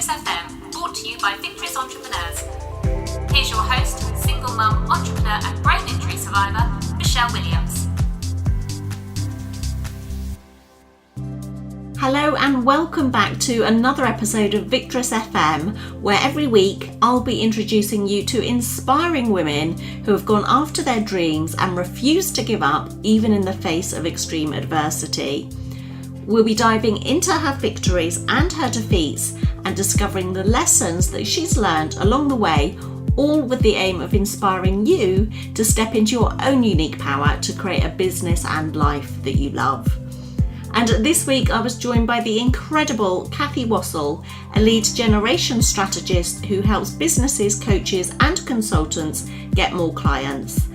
Victorious FM, brought to you by Victorious Entrepreneurs. Here's your host, single mum, entrepreneur and brain injury survivor, Michelle Williams. Hello and welcome back to another episode of Victorious FM, where every week I'll be introducing you to inspiring women who have gone after their dreams and refused to give up even in the face of extreme adversity. We'll be diving into her victories and her defeats and discovering the lessons that she's learned along the way, all with the aim of inspiring you to step into your own unique power to create a business and life that you love. And this week I was joined by the incredible Cathy Wassell, a lead generation strategist who helps businesses, coaches and consultants get more clients.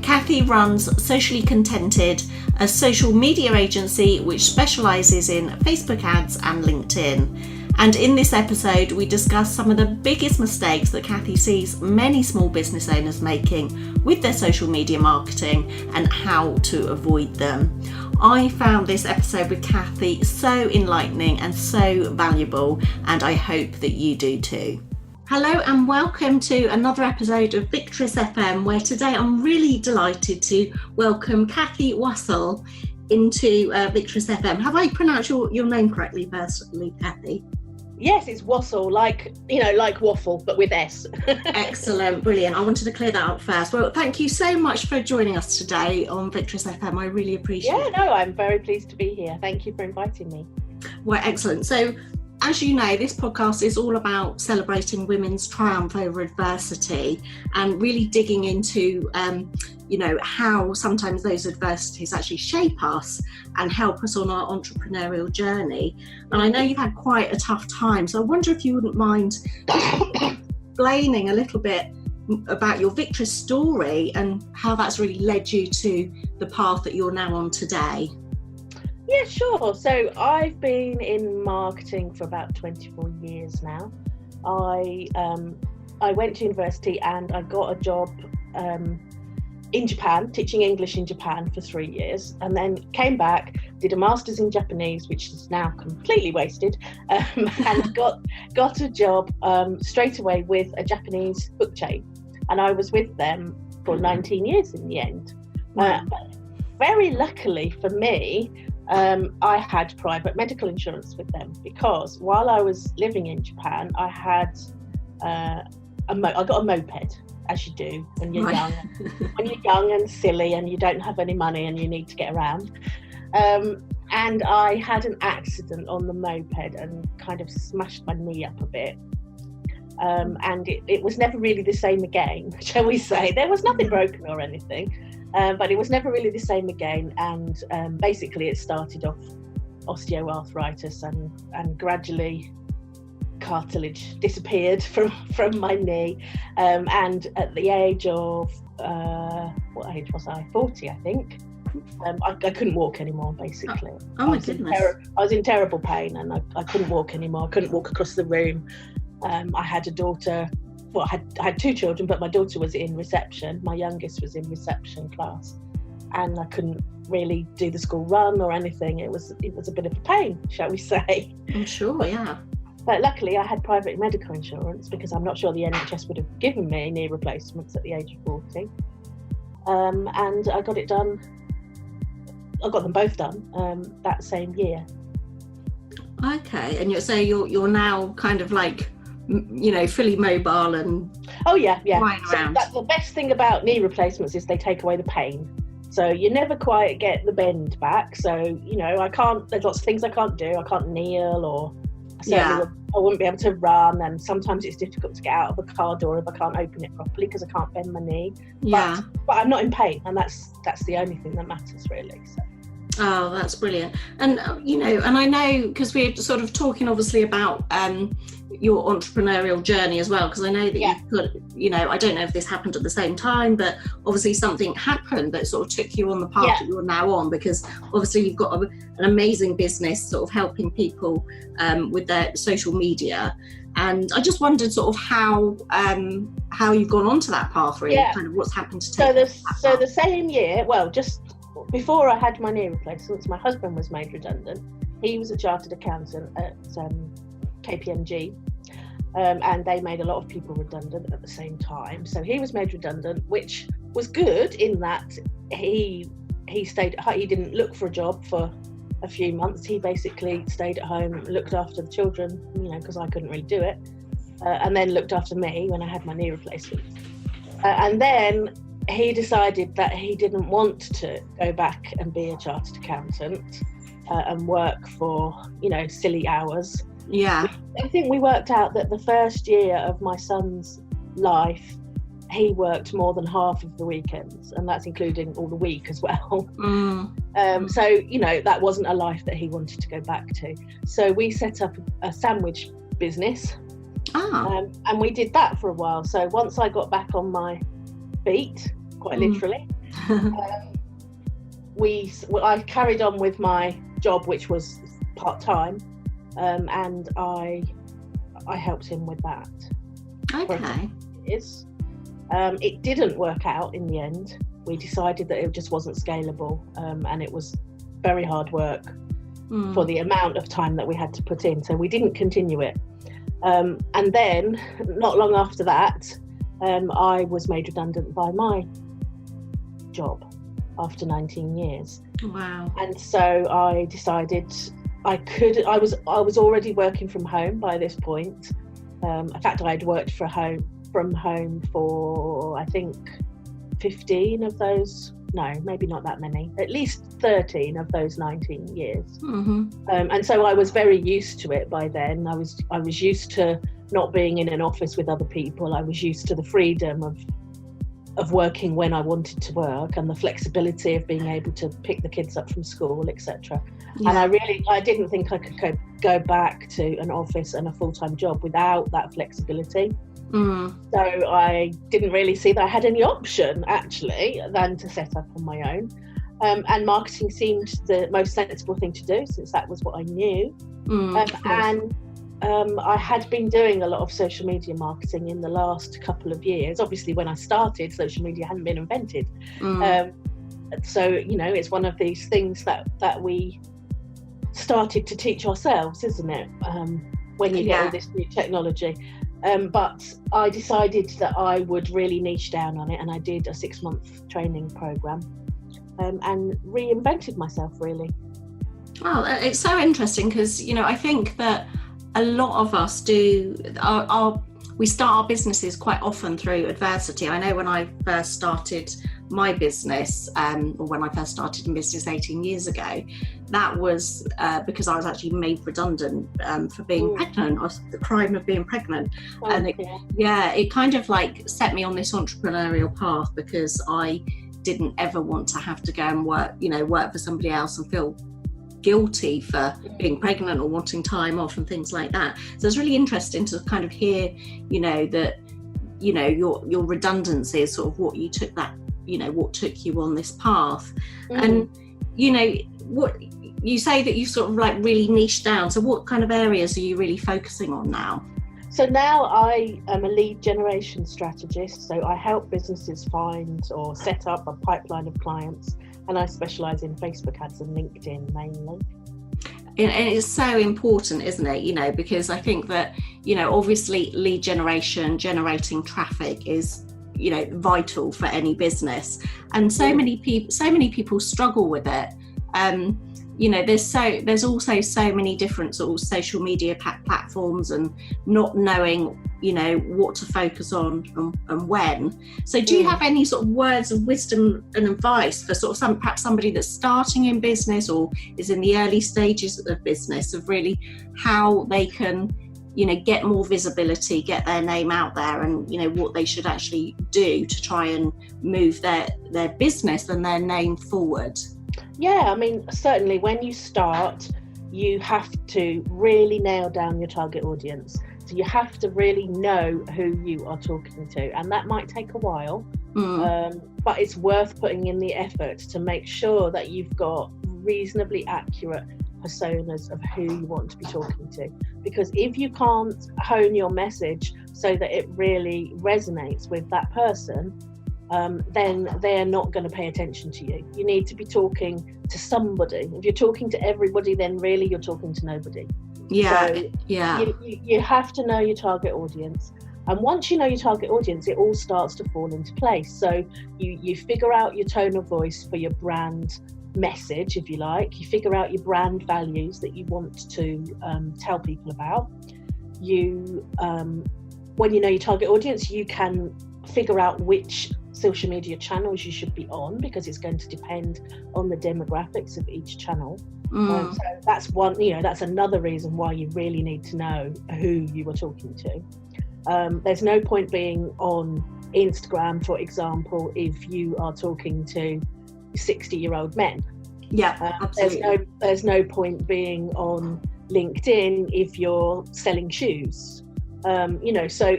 Cathy runs Socially Contented, a social media agency which specialises in Facebook ads and LinkedIn. And in this episode, we discuss some of the biggest mistakes that Cathy sees many small business owners making with their social media marketing and how to avoid them. I found this episode with Cathy so enlightening and so valuable, and I hope that you do too. Hello and welcome to another episode of Victorious FM, where today I'm really delighted to welcome Cathy Wassell into Victorious FM. Have I pronounced your name correctly, firstly, Cathy? Yes, it's Wassell, like waffle, but with S. Excellent, brilliant. I wanted to clear that up first. Well, thank you so much for joining us today on Victorious FM. I really appreciate it. Yeah, no, I'm very pleased to be here. Thank you for inviting me. Well, excellent. So, as you know, this podcast is all about celebrating women's triumph over adversity and really digging into, how sometimes those adversities actually shape us and help us on our entrepreneurial journey. And I know you've had quite a tough time, so I wonder if you wouldn't mind explaining a little bit about your victory story and how that's really led you to the path that you're now on today. Yeah, sure. So I've been in marketing for about 24 years now. I went to university and I got a job in Japan, teaching English in Japan for 3 years, and then came back, did a master's in Japanese, which is now completely wasted, and got a job straight away with a Japanese book chain. And I was with them for 19 years in the end. Very luckily for me, I had private medical insurance with them, because while I was living in Japan, I had I got a moped, as you do when you're young. When you're young and silly and you don't have any money and you need to get around. And I had an accident on the moped and kind of smashed my knee up a bit. And it was never really the same again, shall we say. There was nothing broken or anything. But it was never really the same again, and basically it started off osteoarthritis and gradually cartilage disappeared from my knee, and at the age of what age was I? 40, I think. I couldn't walk anime basically. Oh my goodness. I was in terrible pain and I couldn't walk anymore. I couldn't walk across the room. I had a daughter. Well, I had two children, but my daughter was in reception. My youngest was in reception class, and I couldn't really do the school run or anything. It was a bit of a pain, shall we say? I'm sure, yeah. But luckily, I had private medical insurance, because I'm not sure the NHS would have given me knee replacements at the age of 40. And I got it done. I got them both done that same year. Okay, and you're now kind of like, fully mobile and flying around. That's the best thing about knee replacements, is they take away the pain. So you never quite get the bend back. So, there's lots of things I can't do. I can't kneel, or I wouldn't be able to run. And sometimes it's difficult to get out of a car door if I can't open it properly because I can't bend my knee. Yeah. But I'm not in pain, and that's the only thing that matters really. So. Oh, that's brilliant. And, and I know, because we're sort of talking obviously about your entrepreneurial journey as well, because I know that you've got, I don't know if this happened at the same time, but obviously something happened that sort of took you on the path that you're now on, because obviously you've got an amazing business sort of helping people with their social media. And I just wondered sort of how you've gone onto that path, really, kind of what's happened to take So the same year, well, just before I had my knee replacements, my husband was made redundant. He was a chartered accountant at KPMG, and they made a lot of people redundant at the same time. So he was made redundant, which was good in that he stayed. He didn't look for a job for a few months. He basically stayed at home, looked after the children, because I couldn't really do it, and then looked after me when I had my knee replacement. And then he decided that he didn't want to go back and be a chartered accountant and work for, silly hours. Yeah. I think we worked out that the first year of my son's life, he worked more than half of the weekends, and that's including all the week as well. So, that wasn't a life that he wanted to go back to. So we set up a sandwich business, and we did that for a while. So once I got back on my feet, quite literally, I carried on with my job, which was part-time, and I helped him with that. Okay. It didn't work out in the end. We decided that it just wasn't scalable, and it was very hard work for the amount of time that we had to put in. So we didn't continue it. And then, not long after that, I was made redundant by my job after 19 years. Wow. And so I decided I was already working from home by this point. In fact, I had worked from home for, I think, 15 of those, no, maybe not that many, at least 13 of those 19 years. And so I was very used to it by then. I was used to not being in an office with other people. I was used to the freedom of working when I wanted to work, and the flexibility of being able to pick the kids up from school, etc. And I didn't think I could go back to an office and a full-time job without that flexibility. So I didn't really see that I had any option, actually, than to set up on my own. And marketing seemed the most sensible thing to do, since that was what I knew. And I had been doing a lot of social media marketing in the last couple of years. Obviously, when I started, social media hadn't been invented. So, it's one of these things that we started to teach ourselves, isn't it? When you get all this new technology. But I decided that I would really niche down on it, and I did a 6-month training program and reinvented myself, really. Well, it's so interesting because, I think that a lot of us we start our businesses quite often through adversity. I know when I first started my business, or when I first started in business 18 years ago, that was because I was actually made redundant for being pregnant, or the crime of being pregnant. And it kind of like set me on this entrepreneurial path, because I didn't ever want to have to go and work for somebody else and feel guilty for being pregnant or wanting time off and things like that. So it's really interesting to kind of hear, that, your redundancy is sort of what you took what took you on this path. And, what you say that you sort of like really niche down. So what kind of areas are you really focusing on now? So now I am a lead generation strategist. So I help businesses find or set up a pipeline of clients, and I specialise in Facebook ads and LinkedIn mainly. And it's so important, isn't it? Because I think that, obviously lead generation, generating traffic is, vital for any business. And so many people struggle with it. There's also so many different sort of social media platforms, and not knowing, what to focus on and when. So do you have any sort of words of wisdom and advice for sort of perhaps somebody that's starting in business or is in the early stages of business, of really how they can, get more visibility, get their name out there, and, what they should actually do to try and move their business and their name forward? Yeah, I mean, certainly when you start, you have to really nail down your target audience. So you have to really know who you are talking to, and that might take a while, but it's worth putting in the effort to make sure that you've got reasonably accurate personas of who you want to be talking to. Because if you can't hone your message so that it really resonates with that person, then they're not going to pay attention to you. You need to be talking to somebody. If you're talking to everybody, then really you're talking to nobody. Yeah, So yeah. you have to know your target audience. And once you know your target audience, it all starts to fall into place. So you figure out your tone of voice for your brand message, if you like. You figure out your brand values that you want to tell people about. When you know your target audience, you can figure out which social media channels you should be on, because it's going to depend on the demographics of each channel. So that's one, that's another reason why you really need to know who you are talking to. There's no point being on Instagram, for example, if you are talking to 60-year-old men. Yeah, absolutely. There's no point being on LinkedIn if you're selling shoes. So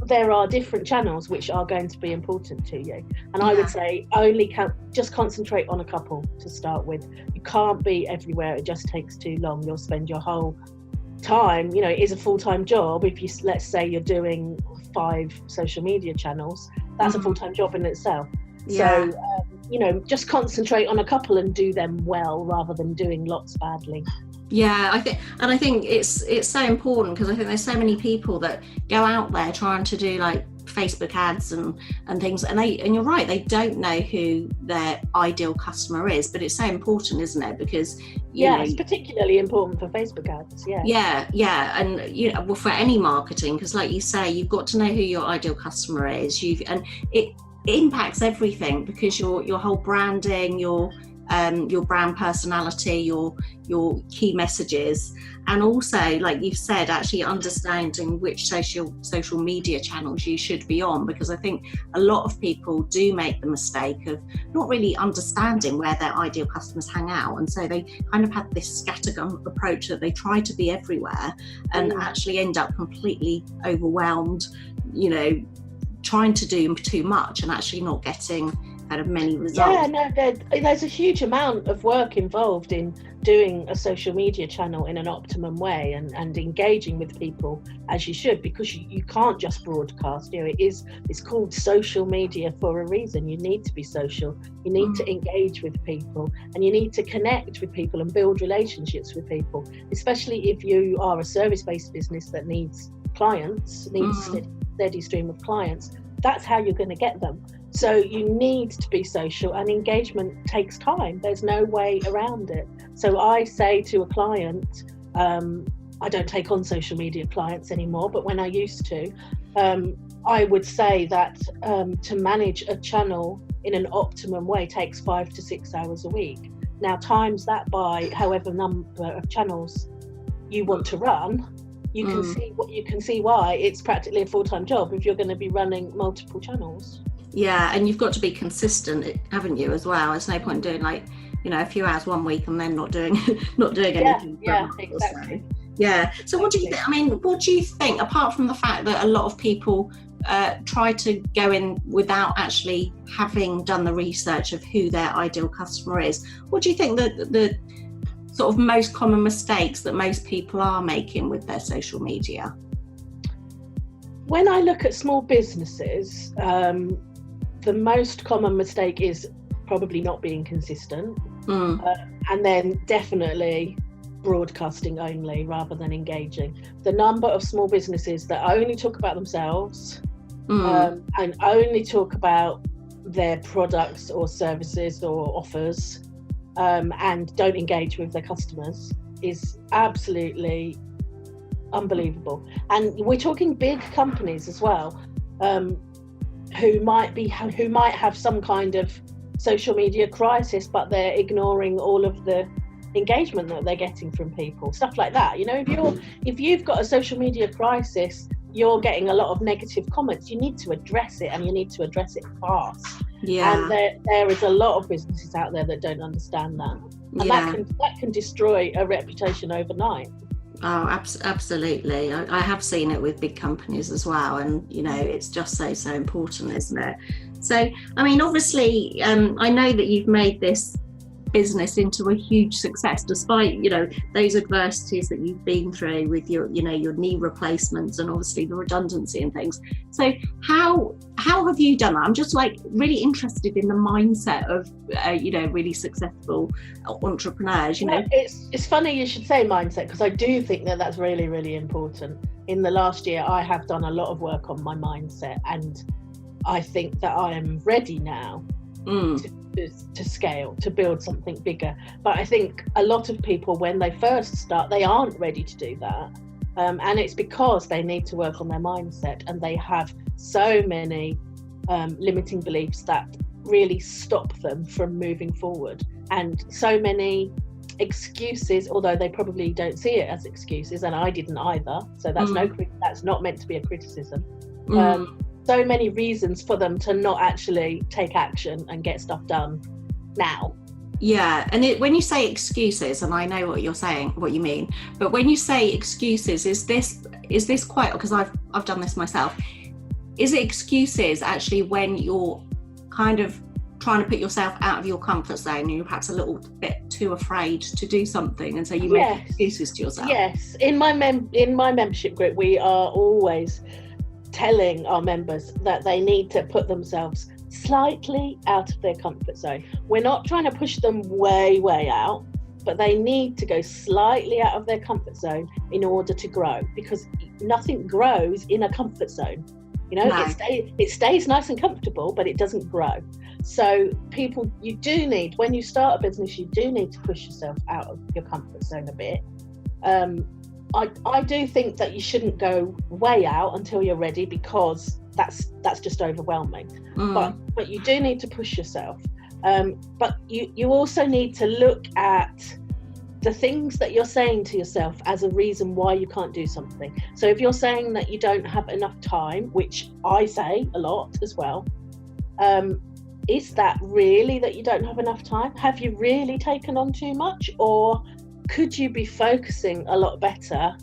there are different channels which are going to be important to you. And I would say just concentrate on a couple to start with. You can't be everywhere. It just takes too long. You'll spend your whole time, it is a full-time job. If you, let's say you're doing 5 social media channels, that's a full-time job in itself. Yeah. So, just concentrate on a couple and do them well rather than doing lots badly. Yeah, I think it's so important, because I think there's so many people that go out there trying to do like Facebook ads and things, and you're right, they don't know who their ideal customer is, but it's so important, isn't it? Because it's particularly important for Facebook ads. And for any marketing, because like you say, you've got to know who your ideal customer is. And it impacts everything, because your whole branding, your brand personality, your key messages, and also, like you've said, actually understanding which social media channels you should be on, because I think a lot of people do make the mistake of not really understanding where their ideal customers hang out, and so they kind of have this scattergun approach that they try to be everywhere and actually end up completely overwhelmed, trying to do too much and actually not getting kind of many results. There's a huge amount of work involved in doing a social media channel in an optimum way and engaging with people as you should, because you can't just broadcast. It's called social media for a reason. You need to be social, you need to engage with people, and you need to connect with people and build relationships with people, especially if you are a service-based business that needs clients, needs a steady stream of clients. That's how you're going to get them. So you need to be social, and engagement takes time. There's no way around it. So I say to a client, I don't take on social media clients anymore, but when I used to, I would say that to manage a channel in an optimum way takes 5 to 6 hours a week. Now times that by however number of channels you want to run, you can see why it's practically a full-time job if you're going to be running multiple channels. Yeah, and you've got to be consistent, haven't you, as well? There's no point doing a few hours one week and then not doing anything. Yeah, exactly. So. Yeah. So what do you think? What do you think, apart from the fact that a lot of people try to go in without actually having done the research of who their ideal customer is? What do you think that the sort of most common mistakes that most people are making with their social media? When I look at small businesses, the most common mistake is probably not being consistent, and then definitely broadcasting only rather than engaging. The number of small businesses that only talk about themselves and only talk about their products or services or offers and don't engage with their customers is absolutely unbelievable. And we're talking big companies as well, who might have some kind of social media crisis, but they're ignoring all of the engagement that they're getting from people, stuff like that. If you've got a social media crisis, you're getting a lot of negative comments. You need to address it, and you need to address it fast. And there is a lot of businesses out there that don't understand that, and that can destroy a reputation overnight. Oh, absolutely. I have seen it with big companies as well, and it's just so important, isn't it? So, I mean, obviously, I know that you've made this business into a huge success, despite, you know, those adversities that you've been through with your, you know, your knee replacements and obviously the redundancy and things. So how have you done that? I'm just like really interested in the mindset of you know, really successful entrepreneurs, you know. It's funny you should say mindset, because I do think that that's really, really important. In the last year, I have done a lot of work on my mindset, and I think that I am ready now to scale, to build something bigger. But I think a lot of people, when they first start, they aren't ready to do that. And it's because they need to work on their mindset, and they have so many limiting beliefs that really stop them from moving forward, and so many excuses, although they probably don't see it as excuses, and I didn't either, so that's that's not meant to be a criticism. So many reasons for them to not actually take action and get stuff done now. Yeah, and when you say excuses, and I know what you're saying, what you mean, but when you say excuses, is this quite, because I've done this myself, is it excuses actually when you're kind of trying to put yourself out of your comfort zone and you're perhaps a little bit too afraid to do something, and so you make excuses to yourself? Yes, in my membership group, we are always telling our members that they need to put themselves slightly out of their comfort zone. We're not trying to push them way out, but they need to go slightly out of their comfort zone in order to grow, because nothing grows in a comfort zone. You know, no. It stays nice and comfortable, but it doesn't grow. So people, you do need, when you start a business, you do need to push yourself out of your comfort zone a bit. I do think that you shouldn't go way out until you're ready, because that's just overwhelming. But you do need to push yourself. But you also need to look at the things that you're saying to yourself as a reason why you can't do something. So if you're saying that you don't have enough time, which I say a lot as well, is that really that you don't have enough time? Have you really taken on too much? Or could you be focusing a lot better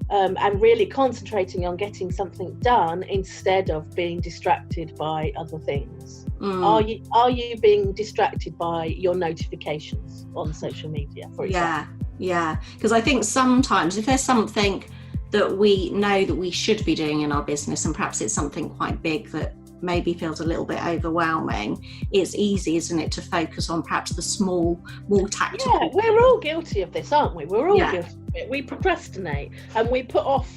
and really concentrating on getting something done instead of being distracted by other things? Are you being distracted by your notifications on social media, for example? Yeah, because I think sometimes if there's something that we know that we should be doing in our business, and perhaps it's something quite big that maybe feels a little bit overwhelming, it's easy, isn't it, to focus on perhaps the small, more tactical. Yeah, we're all guilty of this, aren't we? We're all guilty of it. We procrastinate and we put off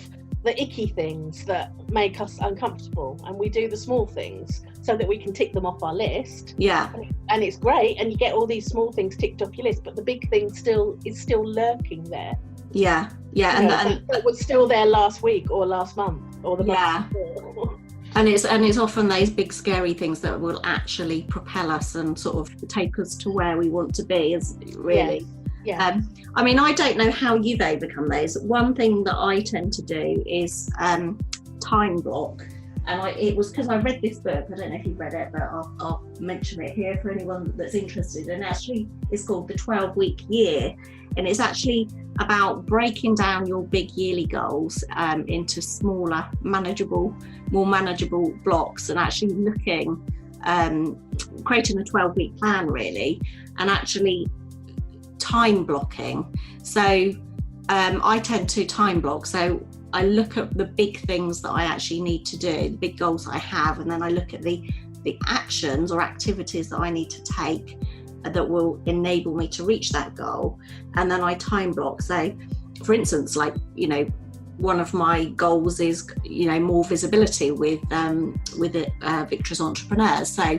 the icky things that make us uncomfortable, and we do the small things so that we can tick them off our list. And it's great, and you get all these small things ticked off your list, but the big thing is still lurking there. And it was still there last week or last month or the month before. And it's often those big scary things that will actually propel us and sort of take us to where we want to be, is really. I mean, I don't know how you've overcome those. One thing that I tend to do is time block. And it was because I read this book, I don't know if you've read it, but I'll mention it here for anyone that's interested. And actually it's called The 12-Week Year. And it's actually about breaking down your big yearly goals into smaller, more manageable blocks, and actually looking, creating a 12-week plan really, and actually time blocking. So I tend to time block. So I look at the big things that I actually need to do, the big goals I have, and then I look at the actions or activities that I need to take that will enable me to reach that goal, and then I time block. So for instance, like, you know, one of my goals is, you know, more visibility with Victorious Entrepreneurs. So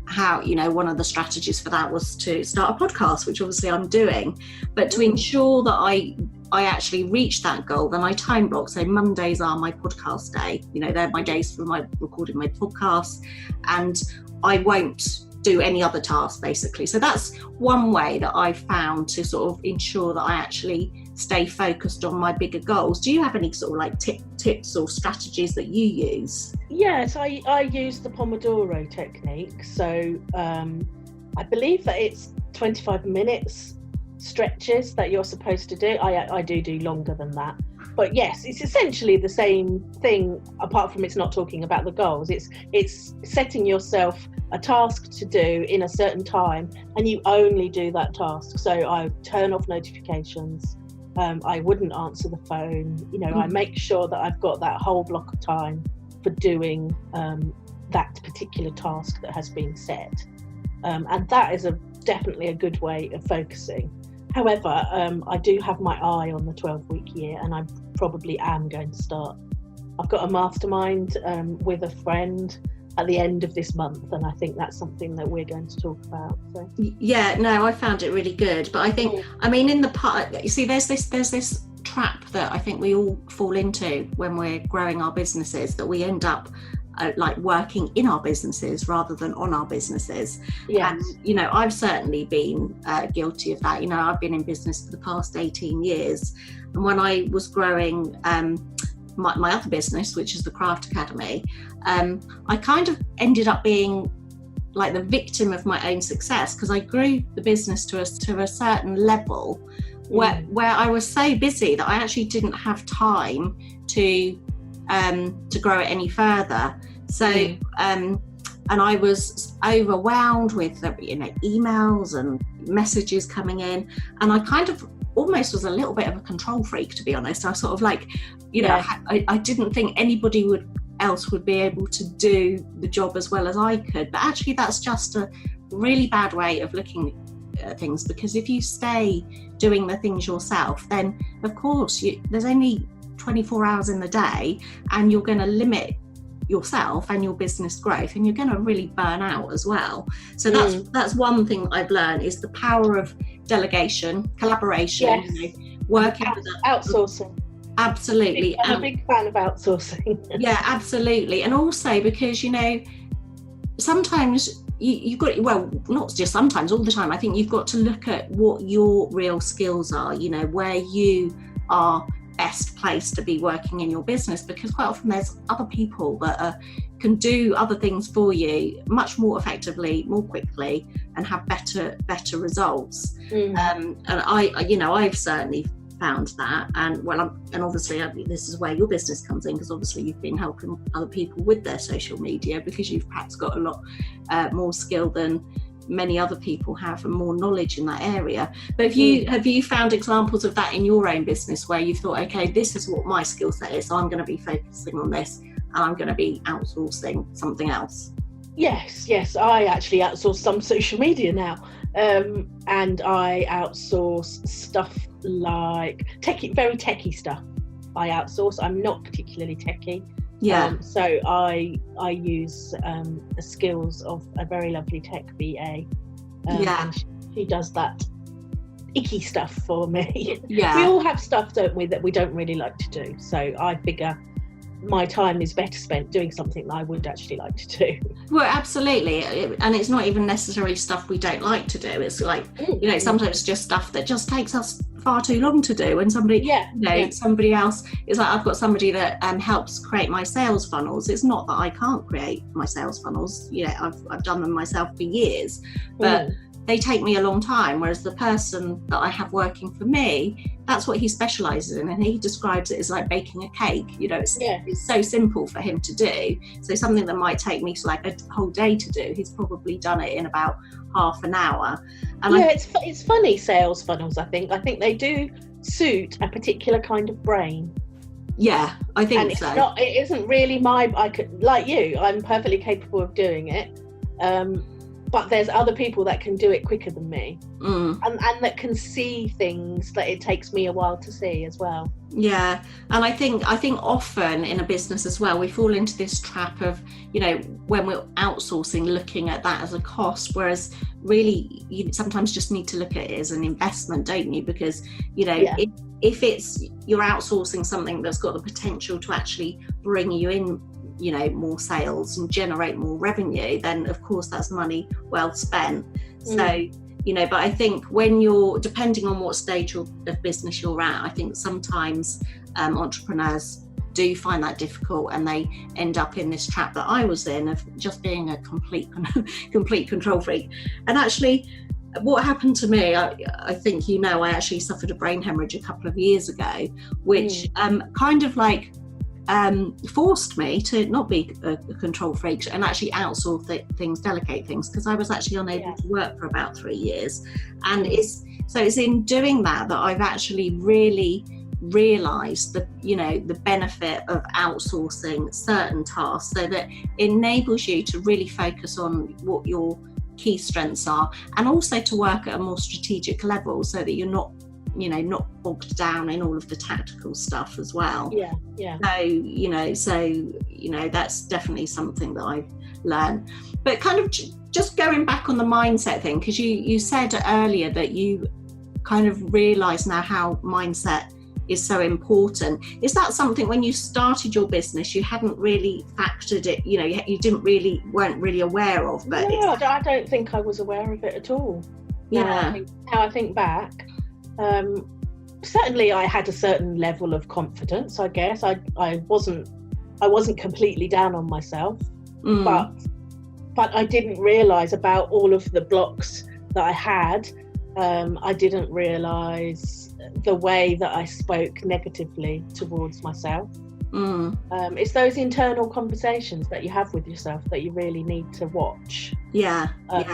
how, you know, one of the strategies for that was to start a podcast, which obviously I'm doing, but to ensure that I actually reach that goal, then I time block. So Mondays are my podcast day, you know, they're my days for my recording my podcast, and I won't do any other tasks basically. So that's one way that I've found to sort of ensure that I actually stay focused on my bigger goals. Do you have any sort of like tips or strategies that you use? Yes, I use the Pomodoro technique. So I believe that it's 25 minutes stretches that you're supposed to do. I do longer than that. But yes, it's essentially the same thing, apart from it's not talking about the goals. It's setting yourself a task to do in a certain time, and you only do that task. So I turn off notifications. I wouldn't answer the phone. I make sure that I've got that whole block of time for doing that particular task that has been set. And that is definitely a good way of focusing. However, I do have my eye on the 12-week year, and I probably am going to start. I've got a mastermind with a friend at the end of this month, and I think that's something that we're going to talk about. So. Yeah, no, I found it really good. But I think, in the part, you see, there's this trap that I think we all fall into when we're growing our businesses, that we end up like working in our businesses rather than on our businesses. Yes. And I've certainly been guilty of that. I've been in business for the past 18 years, and when I was growing my other business, which is the Craft Academy, I kind of ended up being like the victim of my own success, because I grew the business to a certain level where I was so busy that I actually didn't have time to grow it any further. So and I was overwhelmed with emails and messages coming in, and I kind of almost was a little bit of a control freak, to be honest. I sort of like, I didn't think anybody else would be able to do the job as well as I could. But actually that's just a really bad way of looking at things, because if you stay doing the things yourself, then of course there's only 24 hours in the day, and you're going to limit yourself and your business growth, and you're going to really burn out as well. So that's one thing I've learned, is the power of delegation, collaboration, working with outsourcing. Absolutely. I'm a big fan of outsourcing. Yeah, absolutely. And also because sometimes you've got, well, not just sometimes, all the time, I think you've got to look at what your real skills are, where you are best placed to be working in your business, because quite often there's other people that can do other things for you much more effectively, more quickly, and have better results. And I've certainly found that, and obviously this is where your business comes in, because obviously you've been helping other people with their social media, because you've perhaps got a lot more skill than many other people have, and more knowledge in that area. But have you found examples of that in your own business, where you thought, okay, this is what my skill set is, so I'm going to be focusing on this, and I'm going to be outsourcing something else? Yes, I actually outsource some social media now, and I outsource stuff like very techie stuff. I outsource. I'm not particularly techie. So I use the skills of a very lovely tech VA, and she does that icky stuff for me. We all have stuff, don't we, that we don't really like to do, so I figure my time is better spent doing something that I would actually like to do. Well, absolutely. And it's not even necessarily stuff we don't like to do. It's like, sometimes just stuff that just takes us far too long to do. And somebody else is like, I've got somebody that helps create my sales funnels. It's not that I can't create my sales funnels. I've done them myself for years, but they take me a long time. Whereas the person that I have working for me, that's what he specialises in, and he describes it as like baking a cake. It's so simple for him to do. So something that might take me like a whole day to do, he's probably done it in about half an hour. And it's funny, sales funnels. I think they do suit a particular kind of brain. Yeah, I think so. It isn't really like you. I'm perfectly capable of doing it. But there's other people that can do it quicker than me, and that can see things that it takes me a while to see as well. Yeah, and I think often in a business as well, we fall into this trap of, when we're outsourcing, looking at that as a cost, whereas really you sometimes just need to look at it as an investment, don't you? Because if you're outsourcing something that's got the potential to actually bring you in more sales and generate more revenue, then of course that's money well spent. So but I think when you're, depending on what stage of business you're at, I think sometimes entrepreneurs do find that difficult, and they end up in this trap that I was in, of just being a complete control freak. And actually what happened to me, I think, you know, I actually suffered a brain hemorrhage a couple of years ago, which kind of like forced me to not be a control freak and actually outsource things, delegate things, because I was actually unable to work for about 3 years. And it's in doing that I've actually really realised the benefit of outsourcing certain tasks, so that enables you to really focus on what your key strengths are, and also to work at a more strategic level, so that you're not bogged down in all of the tactical stuff as well. So that's definitely something that I've learned. But kind of just going back on the mindset thing, because you said earlier that you kind of realize now how mindset is so important. Is that something when you started your business you hadn't really factored it, you weren't really aware of? But no, I don't think I was aware of it at all. Now I think back, certainly I had a certain level of confidence, I guess. I wasn't completely down on myself, but I didn't realise about all of the blocks that I had. I didn't realise the way that I spoke negatively towards myself. It's those internal conversations that you have with yourself that you really need to watch. You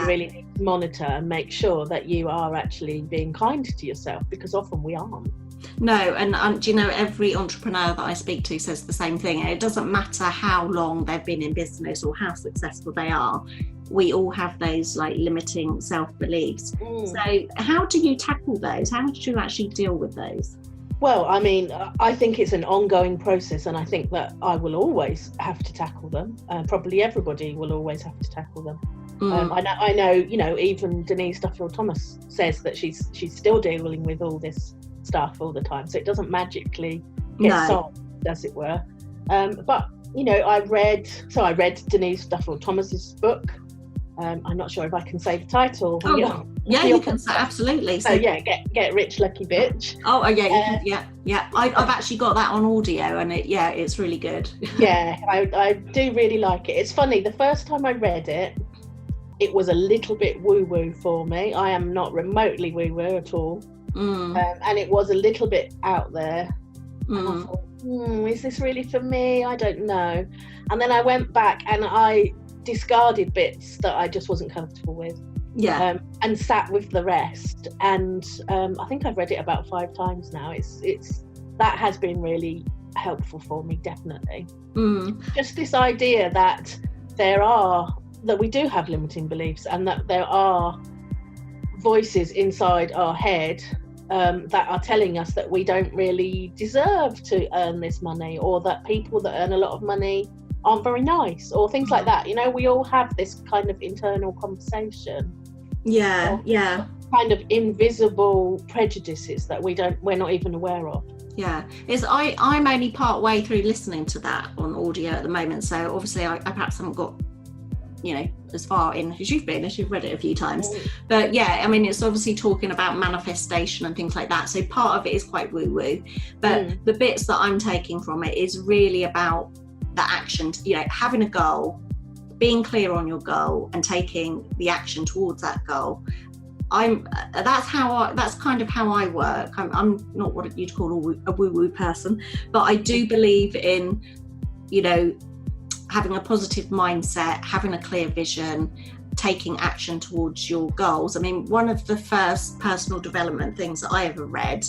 really need to monitor and make sure that you are actually being kind to yourself, because often we aren't. No, and do you know, every entrepreneur that I speak to says the same thing. It doesn't matter how long they've been in business or how successful they are, we all have those like limiting self-beliefs. So how do you tackle those? How do you actually deal with those? Well, I mean, I think it's an ongoing process, and I think that I will always have to tackle them. Probably everybody will always have to tackle them. I know, even Denise Duffield-Thomas says that she's still dealing with all this stuff all the time, so it doesn't magically get solved, as it were. But I read Denise Duffield-Thomas's book. I'm not sure if I can say the title. You can say, absolutely. So get rich, lucky bitch. I've actually got that on audio, and it's really good. I do really like it. It's funny, the first time I read it, it was a little bit woo-woo for me. I am not remotely woo-woo at all. And it was a little bit out there. And I thought, is this really for me? I don't know. And then I went back and I discarded bits that I just wasn't comfortable with. And sat with the rest. And I think I've read it about 5 times now. It's that has been really helpful for me, definitely. Just this idea that we do have limiting beliefs, and that there are voices inside our head that are telling us that we don't really deserve to earn this money, or that people that earn a lot of money aren't very nice, or things like that. We all have this kind of internal conversation. Kind of invisible prejudices that we're not even aware of. I'm only part way through listening to that on audio at the moment, so obviously I perhaps haven't got as far in as you've been, as you've read it a few times. But it's obviously talking about manifestation and things like that, so part of it is quite woo-woo, but the bits that I'm taking from it is really about the action, having a goal, being clear on your goal and taking the action towards that goal. That's kind of how I work. I'm not what you'd call a woo-woo person, but I do believe in having a positive mindset, having a clear vision, taking action towards your goals. I mean, one of the first personal development things that I ever read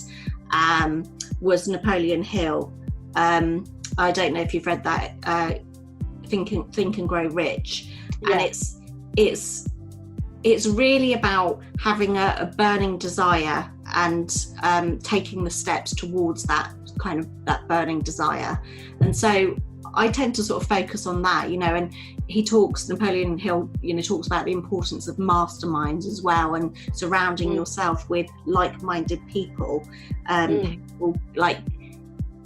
was Napoleon Hill. I don't know if you've read that, Think and Grow Rich. And it's really about having a burning desire and taking the steps towards that burning desire. And so I tend to sort of focus on that, and Napoleon Hill, talks about the importance of masterminds as well, and surrounding yourself with like-minded people, will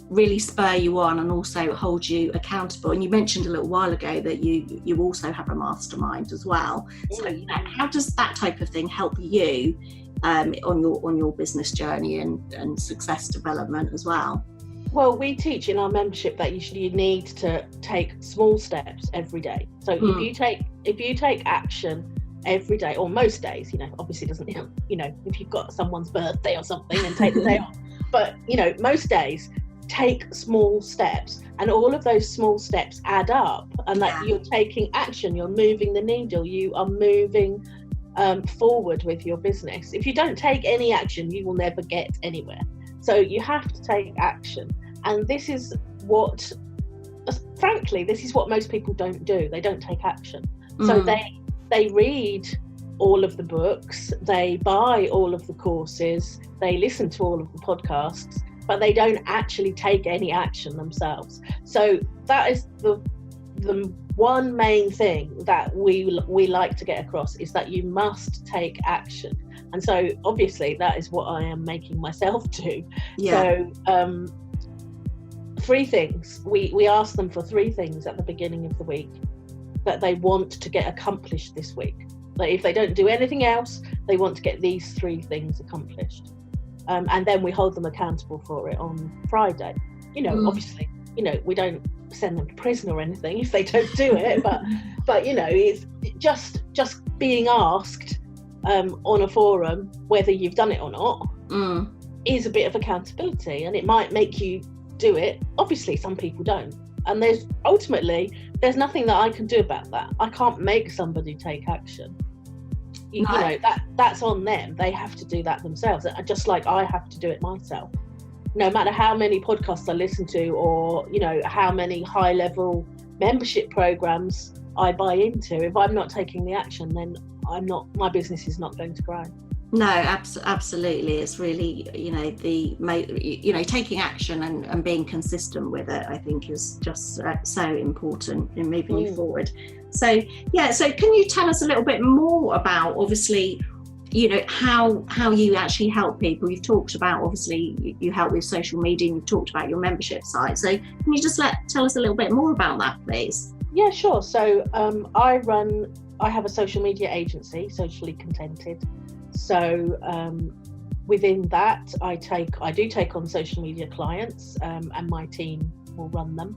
really spur you on and also hold you accountable. And you mentioned a little while ago that you also have a mastermind as well. So how does that type of thing help you on your business journey and success development as well? Well, we teach in our membership that you need to take small steps every day. So if you take action every day, or most days, obviously doesn't, if you've got someone's birthday or something, and take the day off. But, most days, take small steps, and all of those small steps add up, and that you're taking action, you're moving the needle, you are moving forward with your business. If you don't take any action, you will never get anywhere. So you have to take action. And this is what, frankly, this is what most people don't do. They don't take action. So they read all of the books, they buy all of the courses, they listen to all of the podcasts, but they don't actually take any action themselves. So that is the one main thing that we like to get across, is that you must take action. And so obviously that is what I am making myself do. So 3 things, we ask them for 3 things at the beginning of the week that they want to get accomplished this week. Like, if they don't do anything else, they want to get these 3 things accomplished. And then we hold them accountable for it on Friday. Obviously, we don't send them to prison or anything if they don't do it, but it's just being asked on a forum whether you've done it or not is a bit of accountability, and it might make you do it. Obviously, some people don't, and there's nothing that I can do about that. I can't make somebody take action. That's on them. They have to do that themselves, just like I have to do it myself. No matter how many podcasts I listen to, or how many high-level membership programs I buy into, if I'm not taking the action, then my business is not going to grow. No, absolutely. It's really, taking action and being consistent with it, I think, is just so important in moving you forward. So can you tell us a little bit more about, obviously, how you actually help people? You've talked about, obviously, you help with social media, and you've talked about your membership site. So can you just tell us a little bit more about that, please? Yeah, sure. So I have a social media agency, Socially Contented. So within that, I do take on social media clients, and my team will run them.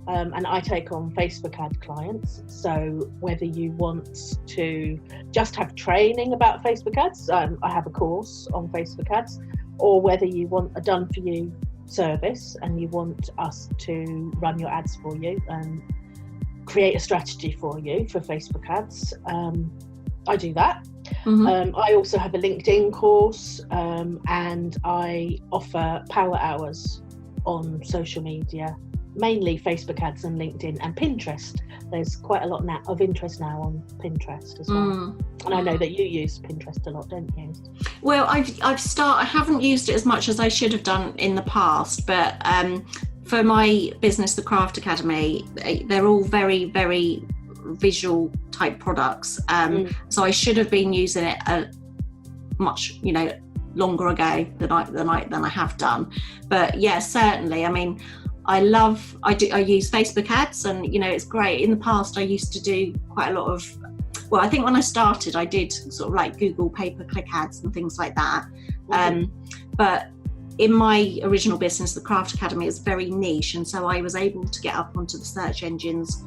And I take on Facebook ad clients. So whether you want to just have training about Facebook ads, I have a course on Facebook ads, or whether you want a done for you service and you want us to run your ads for you and create a strategy for you for Facebook ads, I do that. I also have a LinkedIn course, and I offer power hours on social media, mainly Facebook ads and LinkedIn and Pinterest. There's quite a lot of interest now on Pinterest as well. And I know that you use Pinterest a lot, don't you? Well, I haven't used it as much as I should have done in the past, but for my business, the Craft Academy, they're all very, very visual type products. So I should have been using it much, longer ago than I have done. But yeah, certainly. I mean, I use Facebook ads, and it's great. In the past, I used to do quite a lot of, I think when I started, I did sort of like Google pay-per-click ads and things like that. But in my original business, the Craft Academy, is very niche, and so I was able to get up onto the search engines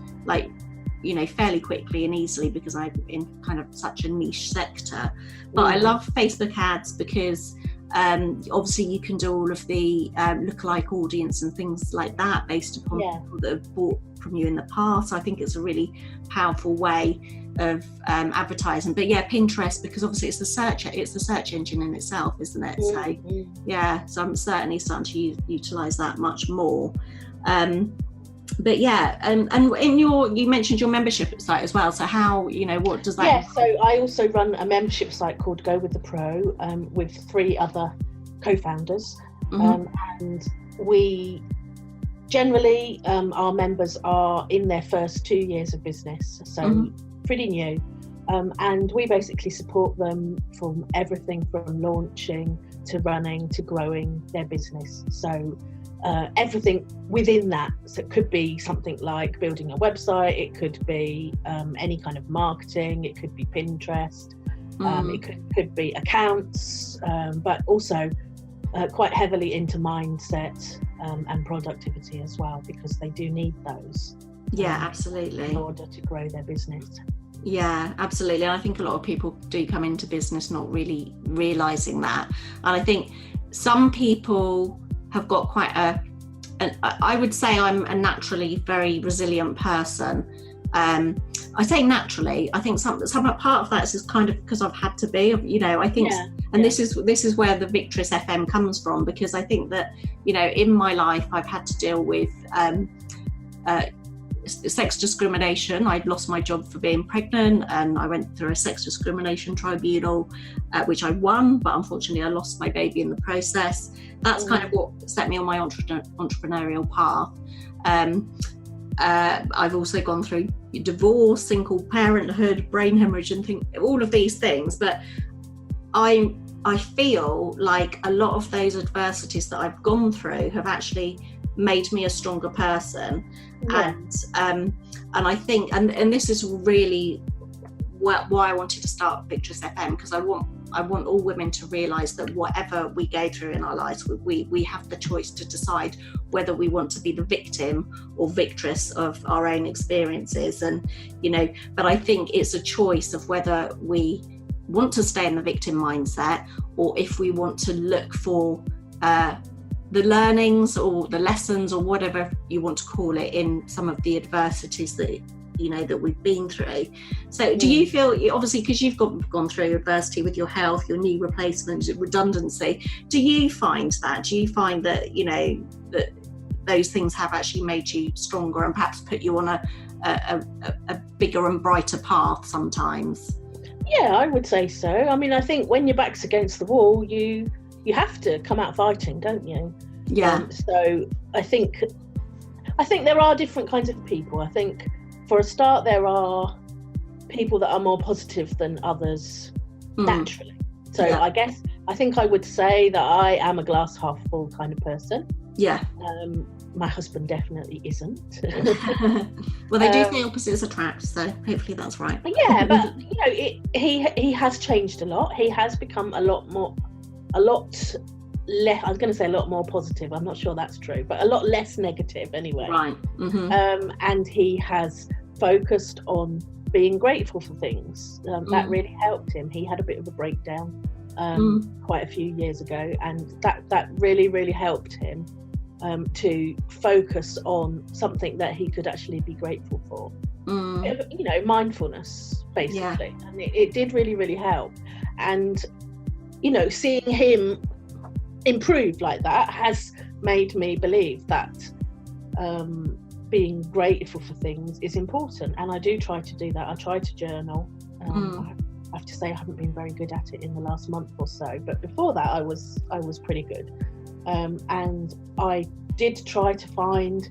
fairly quickly and easily, because I'm in kind of such a niche sector. But I love Facebook ads because obviously you can do all of the lookalike audience and things like that based upon people that have bought from you in the past. So I think it's a really powerful way of advertising. But yeah, Pinterest, because obviously it's the search engine in itself, isn't it? So I'm certainly starting to utilize that much more. But yeah, and you mentioned your membership site as well. So how, what does that? Yeah, so I also run a membership site called Go With The Pro, with 3 other co-founders, and we generally our members are in their first 2 years of business, so pretty new, and we basically support them from everything from launching to running to growing their business. So everything within that. So it could be something like building a website, it could be any kind of marketing, it could be Pinterest, it could be accounts, but also quite heavily into mindset and productivity as well, because they do need those. Yeah, absolutely. In order to grow their business. Yeah, absolutely. And I think a lot of people do come into business not really realizing that. And I think some people have got quite I would say I'm a naturally very resilient person. I say naturally. I think some part of that is kind of because I've had to be. I think, this is where the Victress FM comes from, because I think that in my life I've had to deal with sex discrimination. I'd lost my job for being pregnant, and I went through a sex discrimination tribunal, which I won, but unfortunately I lost my baby in the process. That's kind of what set me on my entrepreneurial path. I've also gone through divorce, single parenthood, brain hemorrhage, and all of these things. But I feel like a lot of those adversities that I've gone through have actually made me a stronger person. And I think, and this is really why I wanted to start Victress FM, because I want all women to realise that whatever we go through in our lives, we have the choice to decide whether we want to be the victim or victress of our own experiences. And but I think it's a choice of whether we want to stay in the victim mindset, or if we want to look for the learnings or the lessons or whatever you want to call it in some of the adversities that that we've been through. So do you feel, obviously because you've gone through adversity with your health, your knee replacement, redundancy, do you find that that those things have actually made you stronger and perhaps put you on a bigger and brighter path sometimes? Yeah, I would say so. I mean, I think when your back's against the wall, you have to come out fighting, don't you? Yeah. So I think there are different kinds of people. I think for a start, there are people that are more positive than others naturally. So I think I would say that I am a glass half full kind of person. Yeah. My husband definitely isn't. Well, they do say opposites attract, so hopefully that's right. Yeah, but he has changed a lot. He has become a lot less, I was going to say a lot more positive. I'm not sure that's true, but a lot less negative anyway. Right. Mm-hmm. And he has focused on being grateful for things. That really helped him. He had a bit of a breakdown quite a few years ago, and that really, really helped him to focus on something that he could actually be grateful for. Mindfulness, basically. Yeah. And it did really, really help. And seeing him improve like that has made me believe that being grateful for things is important, and I do try to do that. I try to journal. I have to say I haven't been very good at it in the last month or so, but before that I was pretty good. And I did try to find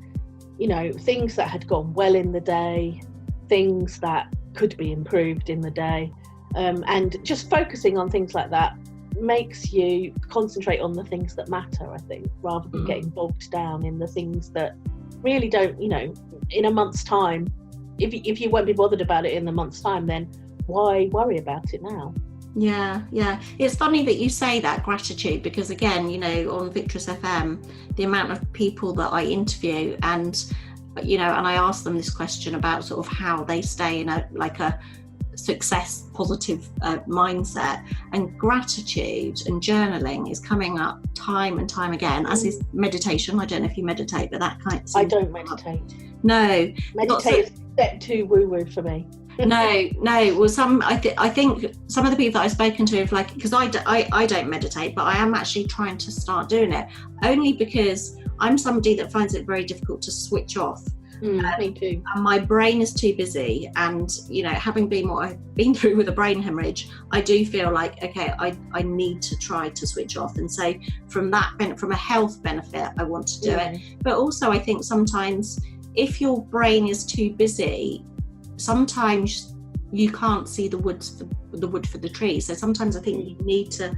things that had gone well in the day, things that could be improved in the day, and just focusing on things like that makes you concentrate on the things that matter, I think, rather than getting bogged down in the things that really don't, in a month's time, if you won't be bothered about it in a month's time, then why worry about it now? Yeah. It's funny that you say that, gratitude, because again, on Victress FM, the amount of people that I interview and I ask them this question about sort of how they stay in a success positive mindset, and gratitude and journaling is coming up time and time again, as is meditation. I don't know if you meditate, but that kind of I don't meditate. No, meditate is step too woo-woo for me. No. Well, I think some of the people that I've spoken to have because I don't meditate, but I am actually trying to start doing it, only because I'm somebody that finds it very difficult to switch off. Me too. And my brain is too busy, and having been what I've been through with a brain hemorrhage, I do feel like, okay, I need to try to switch off. And so from a health benefit, I want to do it. But also I think sometimes if your brain is too busy, sometimes you can't see the wood for the trees. So sometimes I think you need to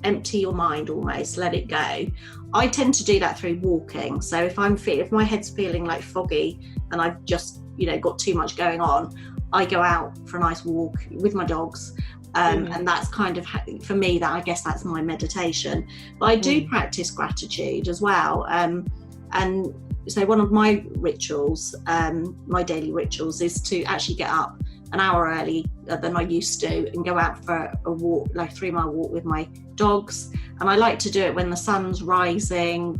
empty your mind, almost let it go. I tend to do that through walking. So if my head's feeling like foggy and I've just got too much going on, I go out for a nice walk with my dogs, and that's kind of for me, that I guess that's my meditation. But I do practice gratitude as well, and so one of my rituals, my daily rituals, is to actually get up an hour early than I used to and go out for a walk, like 3-mile walk with my dogs. And I like to do it when the sun's rising,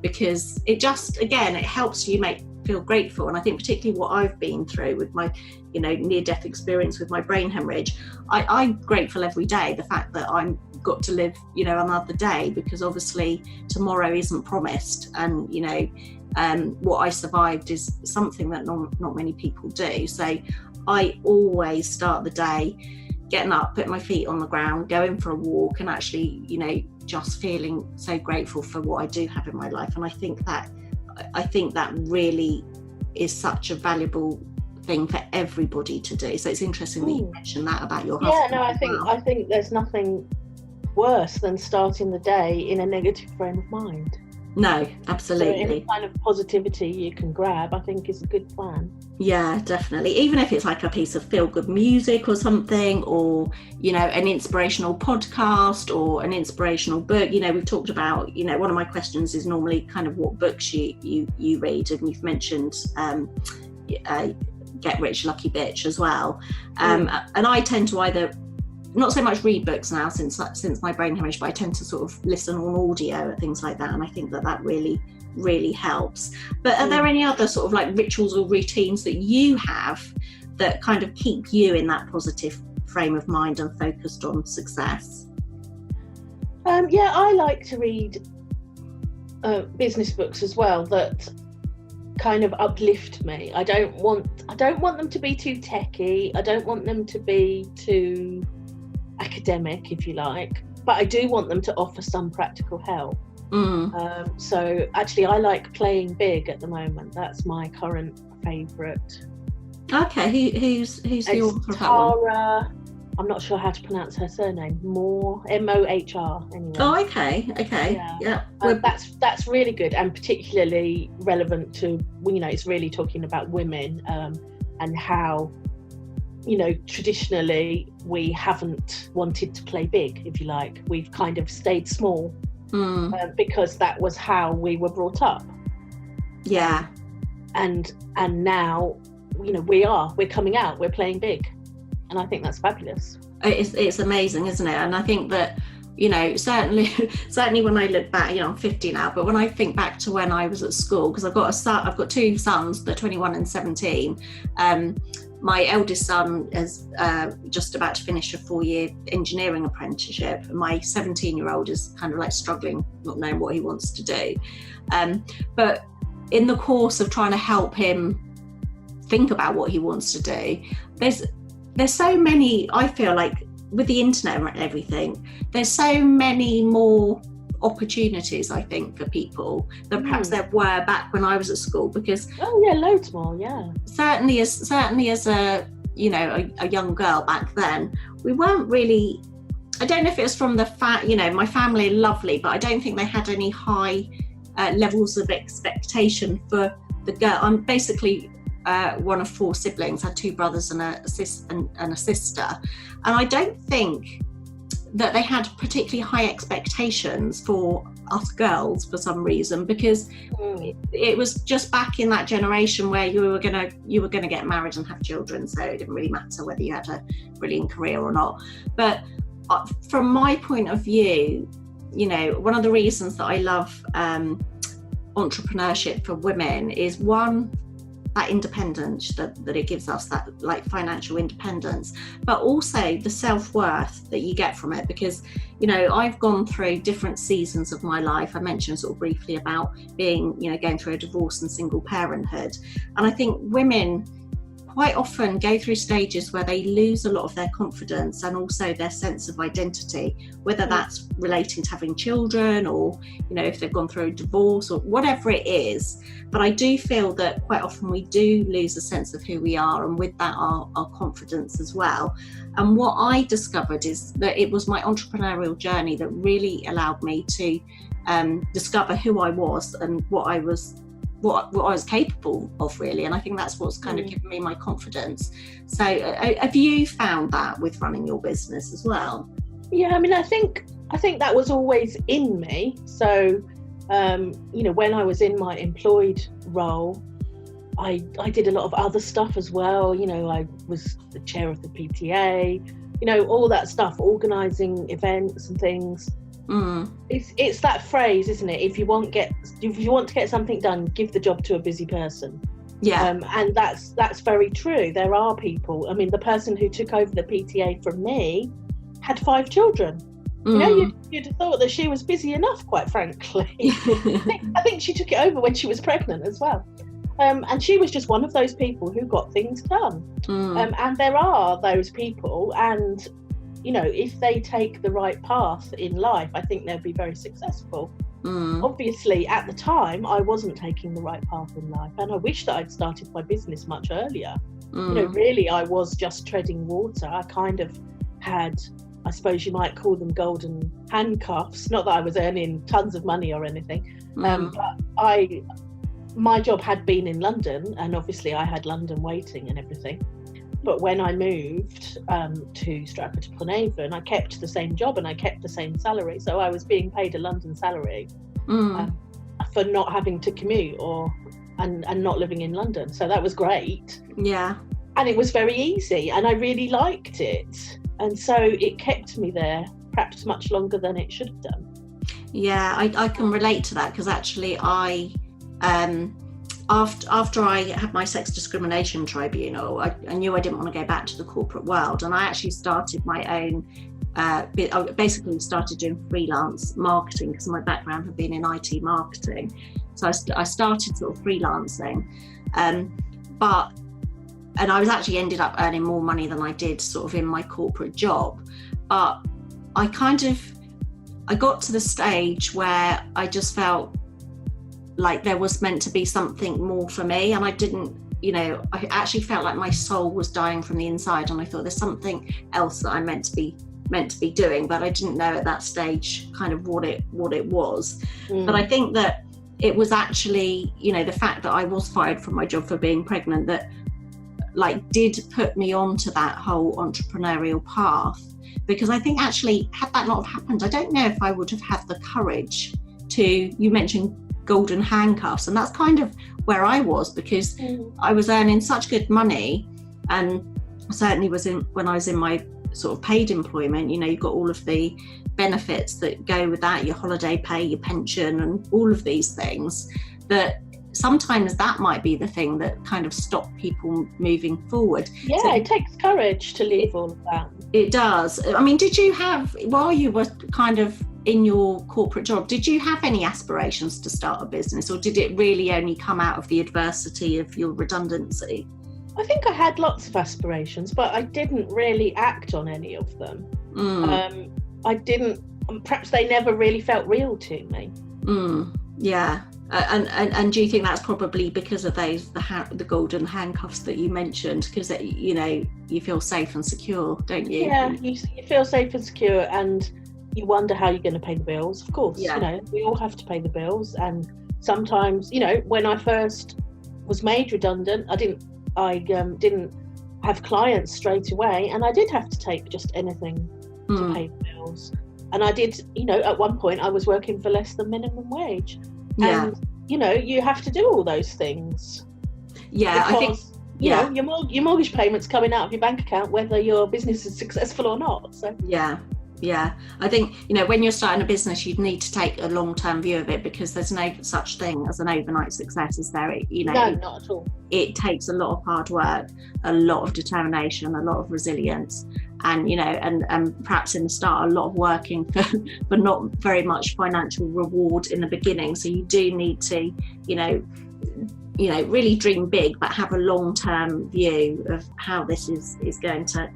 because it just, again, it helps you feel grateful. And I think particularly what I've been through with my, near-death experience with my brain hemorrhage, I'm grateful every day, the fact that I'm got to live, another day, because obviously tomorrow isn't promised. And, what I survived is something that not many people do. So I always start the day getting up, putting my feet on the ground, going for a walk, and actually, just feeling so grateful for what I do have in my life. And I think that really is such a valuable thing for everybody to do. So it's interesting that you mentioned that about your husband. I think there's nothing worse than starting the day in a negative frame of mind. No, absolutely. So any kind of positivity you can grab, I think, is a good plan. Yeah, definitely. Even if it's like a piece of feel-good music or something, or, an inspirational podcast or an inspirational book. We've talked about, one of my questions is normally kind of what books you read, and you've mentioned Get Rich Lucky Bitch as well. And I tend to either not so much read books now since my brain hemorrhage, but I tend to sort of listen on audio and things like that, and I think that really, really helps. But are there any other sort of like rituals or routines that you have that kind of keep you in that positive frame of mind and focused on success? I like to read business books as well that kind of uplift me. I don't want them to be too techy. I don't want them to be too academic, if you like, but I do want them to offer some practical help. So actually I like Playing Big at the moment. That's my current favourite. Okay, who's the author of that one? I'm not sure how to pronounce her surname. Mohr, Mohr, anyway. Oh, okay. Yeah. That's really good, and particularly relevant to, it's really talking about women, and how, traditionally we haven't wanted to play big, if you like. We've kind of stayed small because that was how we were brought up. Yeah. And now, we're coming out, we're playing big. And I think that's fabulous. It's amazing, isn't it? And I think that, certainly when I look back, I'm 50 now, but when I think back to when I was at school, because I've got 2 sons, they're 21 and 17. My eldest son is just about to finish a 4-year engineering apprenticeship. And my 17-year-old is kind of like struggling, not knowing what he wants to do. But in the course of trying to help him think about what he wants to do, there's so many, I feel like, with the internet and everything, there's so many more opportunities, I think, for people than perhaps there were back when I was at school, because loads more. certainly as a young girl back then, we weren't really, I don't know if it was from the fact, my family are lovely, but I don't think they had any high levels of expectation for the girl. I'm basically one of 4 siblings, had 2 brothers and a sister, and I don't think that they had particularly high expectations for us girls for some reason, because it was just back in that generation where you were gonna get married and have children, so it didn't really matter whether you had a brilliant career or not. But from my point of view, one of the reasons that I love entrepreneurship for women is, one, that independence that it gives us, that like financial independence, but also the self-worth that you get from it. Because I've gone through different seasons of my life. I mentioned sort of briefly about being going through a divorce and single parenthood, and I think women quite often go through stages where they lose a lot of their confidence and also their sense of identity, whether that's relating to having children or if they've gone through a divorce or whatever it is. But I do feel that quite often we do lose a sense of who we are, and with that our confidence as well. And what I discovered is that it was my entrepreneurial journey that really allowed me to discover who I was and what I was capable of, really. And I think that's what's kind of given me my confidence. So have you found that with running your business as well? Yeah, I think that was always in me. So when I was in my employed role, I did a lot of other stuff as well. You know, I was the chair of the PTA, you know, all that stuff, organising events and things. It's that phrase, isn't it? If you want to get something done, give the job to a busy person. Yeah. And that's very true. There are people. I mean, the person who took over the PTA from me had 5 children. You know, you'd have thought that she was busy enough, quite frankly. I think she took it over when she was pregnant as well. And she was just one of those people who got things done. And there are those people, and, you know, if they take the right path in life, I think they'll be very successful. Obviously, at the time, I wasn't taking the right path in life, and I wish that I'd started my business much earlier. You know, really, I was just treading water. I kind of had, I suppose you might call them, golden handcuffs. Not that I was earning tons of money or anything, but my job had been in London, and obviously I had London waiting and everything. But when I moved to Stratford-upon-Avon, I kept the same job and I kept the same salary. So I was being paid a London salary for not having to commute and not living in London. So that was great. Yeah. And it was very easy, and I really liked it. And so it kept me there perhaps much longer than it should have done. Yeah, I can relate to that, because actually I after I had my sex discrimination tribunal, I knew I didn't want to go back to the corporate world, and I actually started my own I basically started doing freelance marketing, because my background had been in IT marketing. So I started sort of freelancing, and I was actually ended up earning more money than I did sort of in my corporate job. But I got to the stage where I just felt like there was meant to be something more for me, and I didn't, you know, I actually felt like my soul was dying from the inside, and I thought there's something else that I'm meant to be doing, but I didn't know at that stage kind of what it was. But I think that it was actually, you know, the fact that I was fired from my job for being pregnant that like did put me onto that whole entrepreneurial path, because I think actually had that not have happened, I don't know if I would have had the courage to, you mentioned golden handcuffs, and that's kind of where I was, because I was earning such good money, and certainly when I was in my sort of paid employment, you know, you've got all of the benefits that go with that, your holiday pay, your pension, and all of these things, that sometimes that might be the thing that kind of stop people moving forward. Yeah, so it takes courage to leave all of that. It does. I mean, did you have, while you were kind of in your corporate job, did you have any aspirations to start a business, or did it really only come out of the adversity of your redundancy? I think I had lots of aspirations, but I didn't really act on any of them. I didn't, perhaps they never really felt real to me. Yeah. And do you think that's probably because of those the golden handcuffs that you mentioned? Because, you know, you feel safe and secure, don't you? Yeah, you feel safe and secure, and you wonder how you're going to pay the bills. Of course, yeah. You know, we all have to pay the bills, and sometimes, you know, when I first was made redundant, I didn't have clients straight away, and I did have to take just anything to pay the bills. And I did, you know, at one point I was working for less than minimum wage. Yeah. And, you know, you have to do all those things. Yeah, because, I think, you know, your mortgage payment's coming out of your bank account, whether your business is successful or not. So Yeah, I think, you know, when you're starting a business, you need to take a long-term view of it, because there's no such thing as an overnight success, is there? You know, no, not at all. It takes a lot of hard work, a lot of determination, a lot of resilience, and, you know, and perhaps in the start, a lot of working for not very much financial reward in the beginning. So you do need to, you know, really dream big, but have a long-term view of how this is going to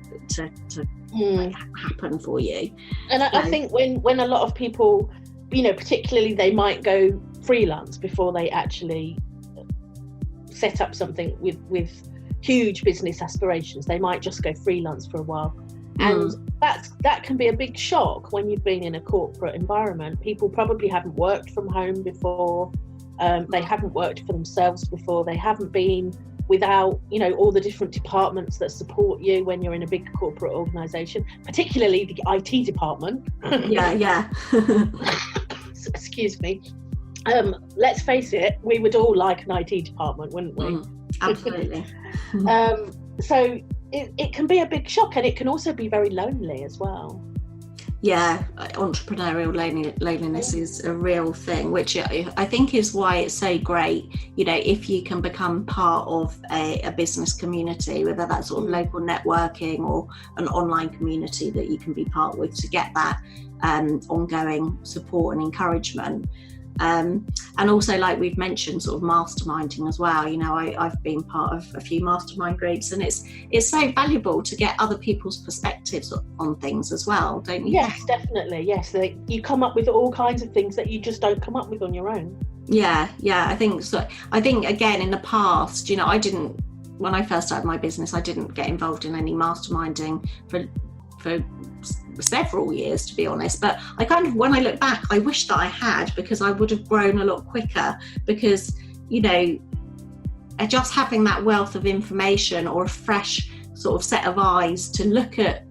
happen for you. And I think when a lot of people, you know, particularly they might go freelance before they actually set up something with huge business aspirations, they might just go freelance for a while. And that can be a big shock when you've been in a corporate environment. People probably haven't worked from home before. They haven't worked for themselves before. They haven't been without, you know, all the different departments that support you when you're in a big corporate organisation, particularly the IT department. Yeah. Excuse me. Let's face it, we would all like an IT department, wouldn't we? Absolutely. So it can be a big shock, and it can also be very lonely as well. Yeah, entrepreneurial loneliness is a real thing, which I think is why it's so great, if you can become part of a business community, whether that's sort of local networking or an online community that you can be part with, to get that ongoing support and encouragement. And also, like we've mentioned, sort of masterminding as well. I've been part of a few mastermind groups, and it's so valuable to get other people's perspectives on things as well, don't you? Yes, definitely. Yes, you come up with all kinds of things that you just don't come up with on your own. Yeah, I think so. I think, again, in the past, I didn't, when I first started my business, I didn't get involved in any masterminding for several years, to be honest, but I kind of, when I look back, I wish that I had, because I would have grown a lot quicker, because just having that wealth of information, or a fresh sort of set of eyes to look at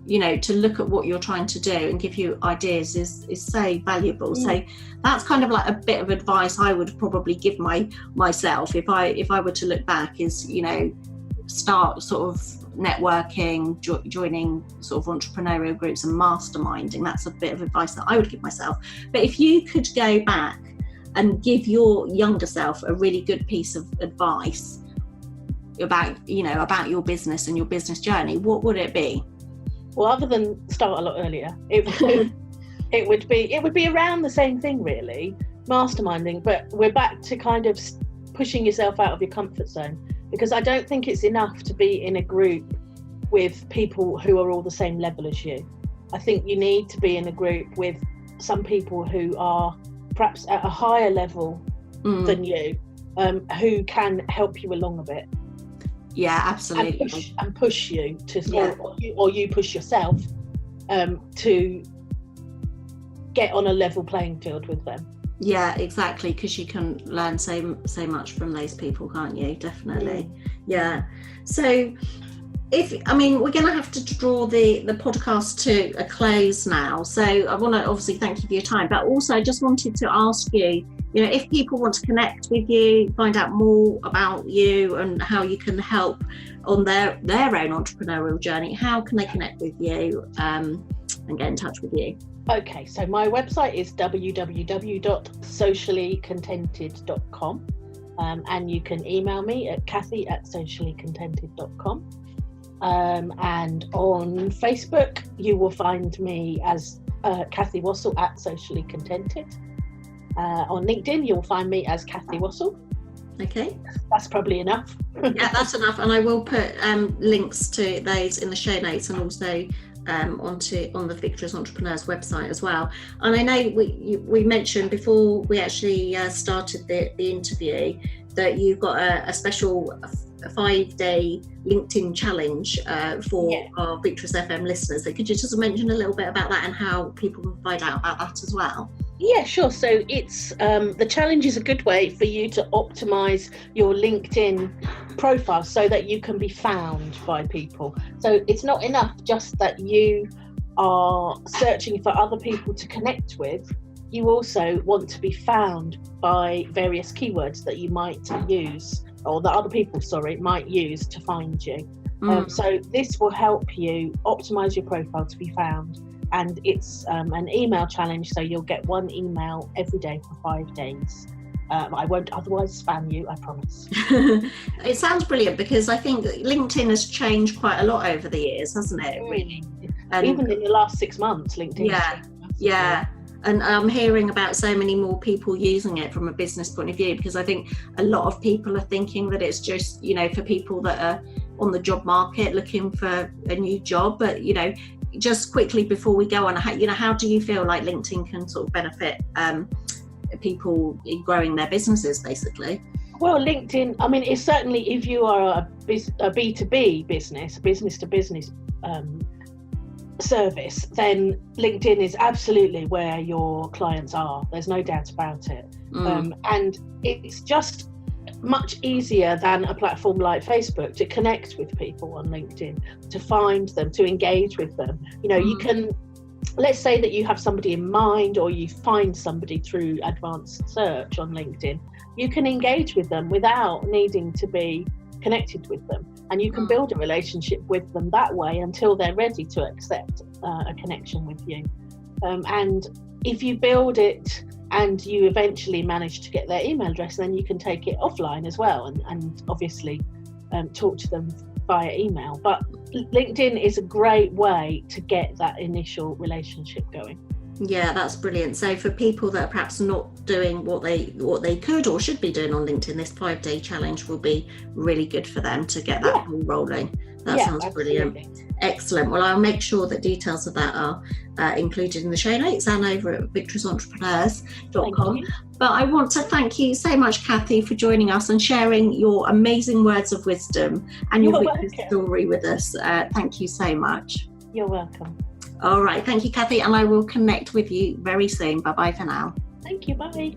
what you're trying to do and give you ideas is so valuable. So that's kind of like a bit of advice I would probably give myself if I were to look back, is start sort of networking, joining sort of entrepreneurial groups and masterminding. That's a bit of advice that I would give myself. But if you could go back and give your younger self a really good piece of advice about your business and your business journey, what would it be? Well, other than start a lot earlier, it would be around the same thing, really, masterminding. But we're back to kind of pushing yourself out of your comfort zone, because I don't think it's enough to be in a group with people who are all the same level as you. I think you need to be in a group with some people who are perhaps at a higher level than you, who can help you along a bit. Yeah, absolutely. And push you to, or you push yourself to get on a level playing field with them. Yeah, exactly, because you can learn so much from those people, can't you? Definitely. Yeah. So we're going to have to draw the podcast to a close now. So I want to obviously thank you for your time, but also I just wanted to ask you, if people want to connect with you, find out more about you and how you can help on their own entrepreneurial journey, how can they connect with you and get in touch with you? Okay, so my website is www.sociallycontented.com, and you can email me at Cathy@sociallycontented.com. And on Facebook, you will find me as Cathy Wassell @sociallycontented. On LinkedIn, you'll find me as Cathy Wassell. Okay. That's probably enough. Yeah, that's enough. And I will put links to those in the show notes, and also on the Victorious Entrepreneurs website as well. And I know we mentioned before we actually started the interview that you've got a special 5-day LinkedIn challenge for our Victorious FM listeners. So could you just mention a little bit about that and how people can find out about that as well? Yeah, sure. So it's the challenge is a good way for you to optimize your LinkedIn profile so that you can be found by people. So it's not enough just that you are searching for other people to connect with. You also want to be found by various keywords that you might use, or that other people, might use to find you. So this will help you optimize your profile to be found. And it's an email challenge, so you'll get one email every day for 5 days. I won't otherwise spam you, I promise. It sounds brilliant, because I think LinkedIn has changed quite a lot over the years, hasn't it? Really? Even in the last 6 months, LinkedIn. Yeah. And I'm hearing about so many more people using it from a business point of view, because I think a lot of people are thinking that it's just, for people that are on the job market looking for a new job. But, just quickly before we go on, how do you feel like LinkedIn can sort of benefit people in growing their businesses, basically? Well, LinkedIn, it's certainly, if you are a B2B business to business service, then LinkedIn is absolutely where your clients are. There's no doubt about it. And it's just much easier than a platform like Facebook to connect with people on LinkedIn, to find them, to engage with them. You can, let's say that you have somebody in mind, or you find somebody through advanced search on LinkedIn. you can engage with them without needing to be connected with them, and you can build a relationship with them that way until they're ready to accept a connection with you. And if you build it and you eventually manage to get their email address, then you can take it offline as well, and obviously talk to them via email. But LinkedIn is a great way to get that initial relationship going. Yeah, that's brilliant. So for people that are perhaps not doing what they could or should be doing on LinkedIn, this 5-day challenge will be really good for them to get that ball rolling. That sounds brilliant. Excellent. Well, I'll make sure that details of that are included in the show notes and over at victoriousentrepreneurs.com. But I want to thank you so much, Cathy, for joining us and sharing your amazing words of wisdom and your victory story with us. Thank you so much. You're welcome. All right. Thank you, Cathy. And I will connect with you very soon. Bye-bye for now. Thank you. Bye.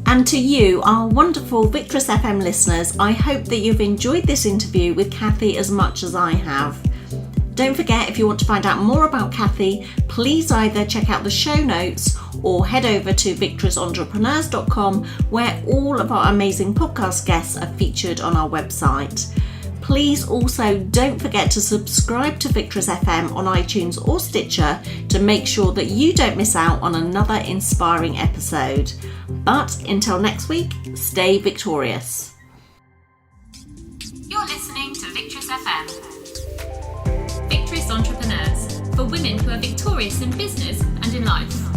And to you, our wonderful Victorious FM listeners, I hope that you've enjoyed this interview with Cathy as much as I have. Don't forget, if you want to find out more about Cathy, please either check out the show notes or head over to victoriousentrepreneurs.com, where all of our amazing podcast guests are featured on our website. Please also don't forget to subscribe to Victorious FM on iTunes or Stitcher to make sure that you don't miss out on another inspiring episode. But until next week, stay victorious. You're listening to Victorious FM. Victorious Entrepreneurs, for women who are victorious in business and in life.